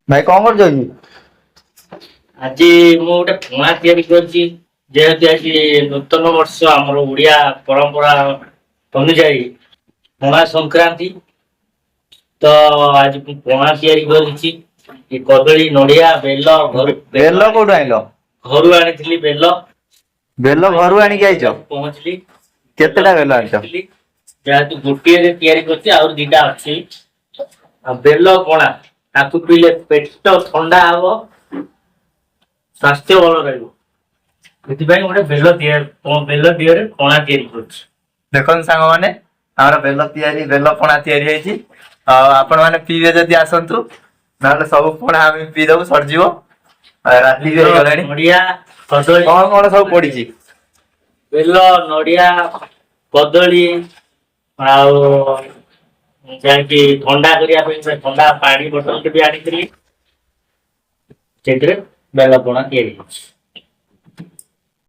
ଭାଇ କଣ କରୁଛ କି? ଆଜି ମୁଁ ଗୋଟେ ପଣା ତିଆରି କରିଛି। ଯେହେତୁ ଆଜି ନୂତନ ବର୍ଷ ଆମର ଓଡିଆ ପରମ୍ପରା ଅନୁଯାୟୀ ପଣା ସଂକ୍ରାନ୍ତି, ତ ଆଜି ମୁଁ ପଣା ତିଆରି କରିଛି। ଏ କଦଳୀ, ନଡିଆ, ବେଲ ବେଲ କୋଉଠୁ ଆଣିଲ? ଘରୁ ଆଣିଥିଲି ବେଲ। ବେଲ ଘରୁ ଆଣିକି ଆଇଛ? ପହଞ୍ଚିଲି, କେତେଟା ବେଲ ଆଣିଛ? ଯେହେତୁ ଗୋଟିଏରେ ତିଆରି କରିଛି, ଆହୁରି ଦିଟା ଅଛି। ଆଉ ବେଲ ପଣା ତାକୁ ପିଇଲେ ପେଟ ଥଣ୍ଡା ହବ, ସ୍ୱାସ୍ଥ୍ୟ ଭଲ ରହିବ। ସେଥିପାଇଁ ଗୋଟେ ବେଲ ଦିହରେ ପଣା ତିଆରି କରୁଛି। ଦେଖନ୍ତୁ ସାଙ୍ଗମାନେ, ଆମର ବେଲ ପଣା ତିଆରି ହେଇଛି। ଆଉ ଆପଣ ମାନେ ପିଇବେ ଯଦି ଆସନ୍ତୁ, ନହେଲେ ସବୁ ପଣା ଆମେ ପିଇଦବୁ ସରିଯିବ। ରାତି ବି ହେଇଗଲାଣି। ନଡିଆ, କଦଳୀ, କଣ କଣ ସବୁ ପଡିଛି? ବେଲ, ନଡିଆ, କଦଳୀ, ଆଉ ଯାଇକି ଥଣ୍ଡା କରିବା ପାଇଁ ଥଣ୍ଡା ପାଣି ବୋତଲଟେ ବି ଆଣିଥିଲି। ସେଥିରେ ବେଲ ପଣା ତିଆରି ହେଇଛି।